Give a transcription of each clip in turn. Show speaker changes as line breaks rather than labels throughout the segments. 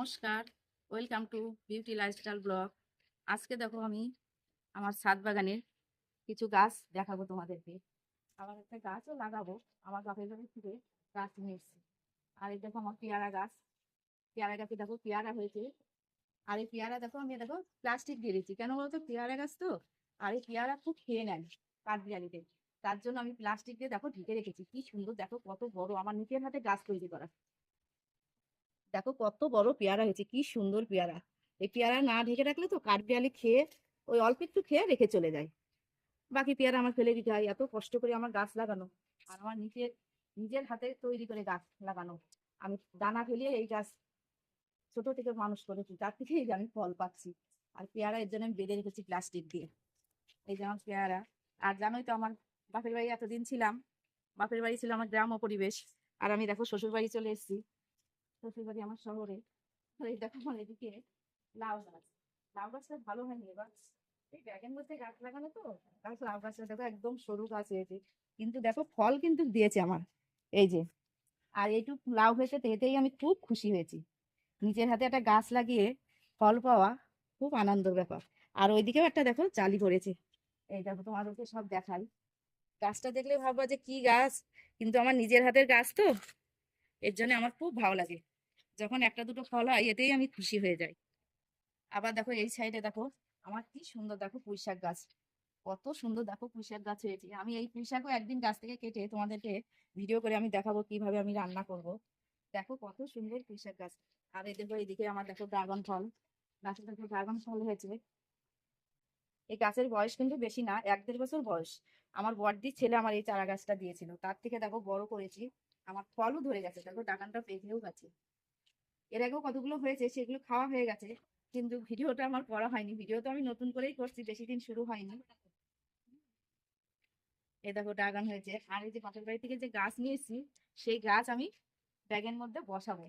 নমস্কার, welcome to beauty lifestyle blog. আজকে দেখো আমি আমার ছাদ বাগানের কিছু গাছ দেখাবো তোমাদেরকে। আবার একটা গাছও লাগাবো। আমার বাপের বাড়ি থেকে গাছ নিয়ে এসেছি। আর এই দেখো আমার পেয়ারা গাছ। পেয়ারা গাছে দেখো পেয়ারা হয়েছে। আর এই পেয়ারা দেখো আমি দেখো প্লাস্টিক দিয়ে দিচ্ছি, কেন বলতো পেয়ারা গাছ তো। আর এই পেয়ারা খুব খেয়ে নেয় কাঠবিড়ালিতে। তার জন্য আমি প্লাস্টিক দিয়ে দেখো ঢেকে রেখেছি। কি সুন্দর দেখো, কত বড় আমার নিজের হাতে গাছ তৈরি করা। দেখো কত বড় পেয়ারা হয়েছে, কি সুন্দর পেয়ারা। এই পেয়ারা না ঢেকে রাখলে তো কাঠবিড়ালি খেয়ে ওই অল্প একটু খেয়ে রেখে চলে যায়। বাকি পেয়ারা আমার ফেলে দিতে হয়, এত কষ্ট করে আমার গাছ লাগানো। আর আমার নিজের নিজের হাতে তৈরি করে গাছ লাগানো। আমি দানা ফেলিয়ে এই গাছ ছোট থেকে মানুষ করেছি, তার থেকেই আমি ফল পাচ্ছি। আর পেয়ারা এর জন্য আমি বেঁধে রেখেছি প্লাস্টিক দিয়ে। এই যে আমার পেয়ারা। আর জানোই তো আমার বাপের বাড়ি এতদিন ছিলাম। বাপের বাড়ি ছিল আমার গ্রাম্য পরিবেশ। আর আমি দেখো শ্বশুর বাড়ি চলে এসেছি। শ্বশুর বাড়ি আমার শহরে। তো এই দেখো আমার এদিকে লাউ গাছ। লাউ গাছটা ভালো হয়নি এবার। এই ব্যাগের মধ্যে গাছ লাগানো তো, গাছ লাউ গাছটা দেখো একদম সরু গাছ হয়েছে। কিন্তু দেখো ফল কিন্তু দিয়েছে আমার, এই যে। আর এইটুকু লাউ হয়েছে তো এতেই আমি খুব খুশি হয়েছি। নিজের হাতে একটা গাছ লাগিয়ে ফল পাওয়া খুব আনন্দের ব্যাপার। আর ওইদিকেও একটা দেখো জালি পড়েছে। এই দেখো তোমাদেরকে সব দেখাই। গাছটা দেখলে ভাববা যে কি গাছ, কিন্তু আমার নিজের হাতের গাছ তো, এর জন্য আমার খুব ভালো লাগে। যখন একটা দুটো ফল হয় এতেই আমি খুশি হয়ে যাই। আবার দেখো এই সাইডে দেখো আমার কি সুন্দর দেখো পুঁইশাক গাছ। কত সুন্দর দেখো পুঁইশাক গাছ হয়েছে। আমি এই পুঁইশাকও একদিন গাছ থেকে কেটে তোমাদেরকে ভিডিও করে আমি দেখাবো কিভাবে আমি রান্না করব। দেখো কত সুন্দর পুঁইশাক গাছ। আর এই দেখো এইদিকে আমার দেখো ড্রাগন ফল। গাছে দেখো ড্রাগন ফল হয়েছে। এই গাছের বয়স কিন্তু বেশি না, 1-1.5 বছর বয়স। আমার বড়দির ছেলে আমার এই চারা গাছটা দিয়েছিল, তার থেকে দেখো বড় করেছি। আমার ফলও ধরে গেছে, দেখো ডাগানটা পেকেও গেছে। এর আগেও কতগুলো হয়েছে, সেগুলো খাওয়া হয়ে গেছে। কিন্তু ভিডিওটা আমার করা হয়নি, ভিডিও তো আমি নতুন করেই করছি, বেশি দিন শুরু হয়নি। এই দেখো ড্রাগন হয়েছে। আর এই যে পাশের বাড়ি থেকে যে গাছ নিয়ে এসেছি, সেই গাছ আমি ব্যাগের মধ্যে বসাবো।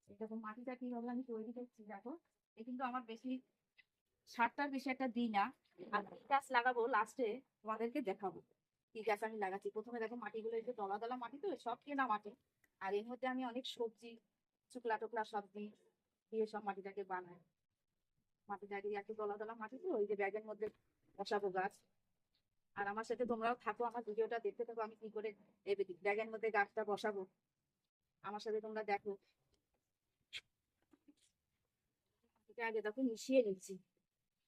এই দেখো মাটিটা কিভাবে আমি তৈরি করছি দেখো। এ কিন্তু আমার বেশি সারটার বেশি একটা দিই না। আর কি গাছ লাগাবো লাস্টে তোমাদেরকে দেখাবো। কি গাছ আমি লাগাচ্ছি, প্রথমে দেখো মাটিগুলো একটু দলা দলা মাটি তো, সব কেনা মাটি। আর এর মধ্যে আমি অনেক সবজি, শুকলা টুকলা সবজি দিয়ে সব মাটিটাকে বানাই। মাটিটা দিয়ে একটু দলা দলা মাটি তো, ওই যে ব্যাগের মধ্যে বসাবো গাছ। আর আমার সাথে তোমরাও থাকো, আমার ভিডিওটা দেখতে থাকো আমি কি করে এই ব্যাগের মধ্যে গাছটা বসাবো। আমার সাথে তোমরা দেখো। এটা আগে দেখো মিশিয়ে নিচ্ছি।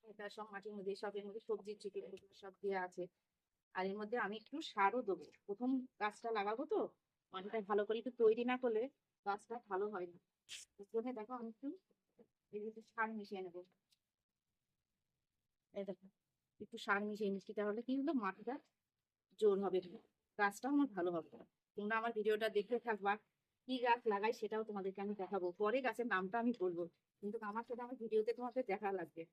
এটা সব মাটির মধ্যে, সব এর মধ্যে সবজির চিকেন সব দেওয়া আছে। আর এর মধ্যে আমি একটু সারও দেবো, প্রথম গাছটা লাগাবো তো। মাটিটা ভালো করে একটু তৈরি না করলে গাছটা ভালো হয় না। এর জন্য দেখো আমি একটু এই যে একটু সার মিশিয়ে নেবো। এই দেখো একটু সার মিশিয়ে নিচ্ছি, তাহলে কি হলো মাটিটা জোর হবে, গাছটাও আমার ভালো হবে। তোমরা আমার ভিডিওটা দেখতে থাকবা। কি গাছ লাগাই সেটাও তোমাদেরকে আমি দেখাবো, পরে গাছের নামটা আমি বলবো। কিন্তু আমার সাথে আমার ভিডিওতে তোমাদের দেখা লাগবে।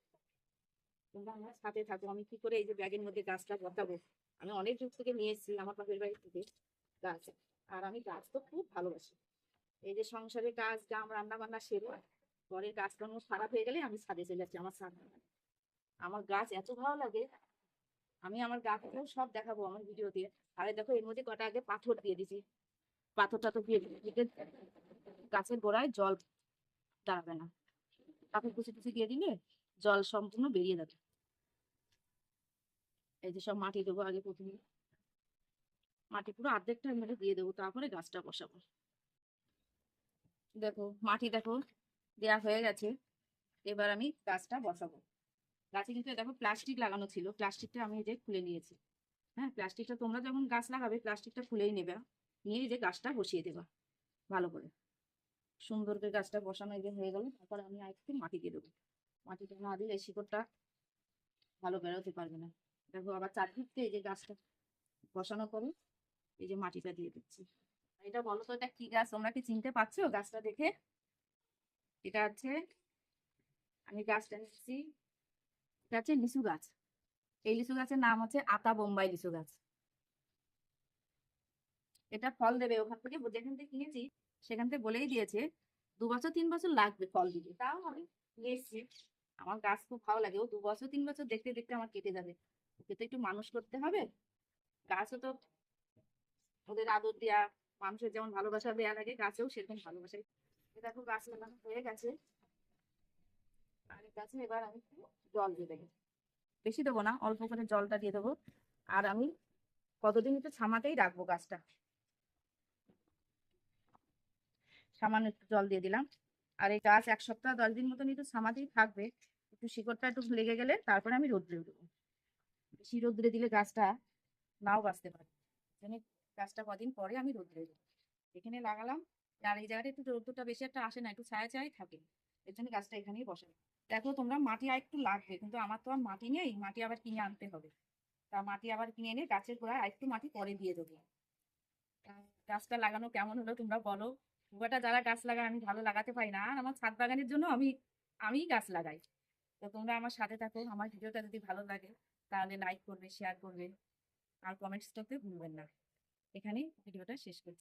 তোমরা আমার সাথে থাকো, আমি কি করে এই যে ব্যাগের মধ্যে গাছটা বসাবো। আমি অনেক দূর থেকে নিয়ে এসেছি আমার বাপের বাড়ি থেকে গাছ। আর আমি গাছ তো খুব ভালোবাসি। এই যে সংসারের কাজ কাম রান্না বান্না সেরে পরে গাছ কর্ম খারাপ হয়ে গেলে আমি ছাদে চলে যাচ্ছি আমার ছাদ। আমার গাছ এত ভালো লাগে। আমি আমার গাছগুলো সব দেখাবো আমার ভিডিও দিয়ে। আরে দেখো এর মধ্যে কটা আগে পাথর দিয়ে দিছি। পাথরটা তো দিয়ে দিলে গাছের গোড়ায় জল দাঁড়াবে না। পাথর কুচি টুচি দিয়ে দিলে জল সম্পূর্ণ বেরিয়ে যাবে। এই যে সব মাটি দেবো আগে, প্রথমে মাটি পুরো অর্ধেকটা এর মধ্যে দিয়ে দেবো, তারপরে গাছটা বসাবো। দেখো মাটি দেখো দেয়া হয়ে গেছে। এবার আমি গাছটা বসাবো। গাছে কিন্তু দেখো প্লাস্টিক লাগানো ছিল, প্লাস্টিকটা আমি এই যে খুলে নিয়েছি। হ্যাঁ, প্লাস্টিকটা তোমরা যখন গাছ লাগাবে প্লাস্টিকটা খুলেই নেবে। নিয়ে এই যে গাছটা বসিয়ে দেবা ভালো করে। সুন্দর করে গাছটা বসানো এই যে হয়ে গেল, তারপরে আমি আর একটু মাটি দিয়ে দেবো। মাটিটা না দিলে শিকড়টা ভালো বেরোতে পারবে না। দেখো আবার চারদিকে এই যে গাছটা বসানো করে এই যে মাটিটা দিয়ে দিচ্ছি। এটা বলো তো এটা কি গাছ, তোমরা কি চিনতে পারছো গাছটা দেখে? এটা হচ্ছে, আমি গাছটা নিচ্ছি, এটা হচ্ছে লিচু গাছ। এই লিচু গাছের নাম হচ্ছে আতা বোম্বাই লিচু গাছ। এটা ফল দেবে ওখান থেকে, যেখান থেকে কিনেছি সেখান থেকে বলেই দিয়েছে 2-3 বছর লাগবে ফল দিতে। তাও আমি নিয়ে এসেছি। আমার গাছ খুব ভালো লাগে, ও 2-3 বছর দেখতে দেখতে আমার কেটে যাবে। ওকে তো একটু মানুষ করতে হবে। গাছও তো ওদের আদর দেয়া, মানুষের যেমন ভালোবাসা দেয়া লাগে গাছেও সেরকম ভালোবাসা এই দেখো গাছ লাগানো হয়ে গেছে। আর এই গাছে এবার আমি একটু জল দিয়ে দেবো, বেশি দেবো না, অল্প করে জলটা দিয়ে দেবো। আর আমি কতদিন একটু ছামাতেই রাখবো গাছটা, সামান্য একটু জল দিয়ে দিলাম। আর এই গাছ 1 সপ্তাহ 10 দিন মতন একটু ছামাতেই থাকবে, একটু শিকড়টা একটু লেগে গেলে তারপরে আমি রোদ্রে দেবো। বেশি রোদ্রে দিলে গাছটা নাও বাঁচতে পারে, জন্য গাছটা কদিন পরে আমি রোদ্রে দেবো। এখানে লাগালাম, আর এই জায়গাটা একটু রোদ্রটা বেশি একটা আসে না, একটু ছায়া ছায়াই থাকে, এর জন্য গাছটা এখানেই বসাবো। দেখো তোমরা মাটি আর একটু লাগবে, কিন্তু আমার তো আর মাটি নেই, মাটি আবার কিনে আনতে হবে। তা মাটি আবার কিনে এনে গাছের গোড়ায় আর একটু মাটি পরে দিয়ে দেবো। তা গাছটা লাগানো কেমন হলো তোমরা বলো। খুব একটা যারা গাছ লাগায়, আমি ভালো লাগাতে পারি না, আর আমার ছাদ বাগানের জন্য আমিই গাছ লাগাই। তো তোমরা আমার সাথে থাকো, আমার ভিডিওটা যদি ভালো লাগে তাহলে লাইক করবে, শেয়ার করবে, আর কমেন্টস করতে ভুলবেন না। এখানেই ভিডিওটা শেষ করছি।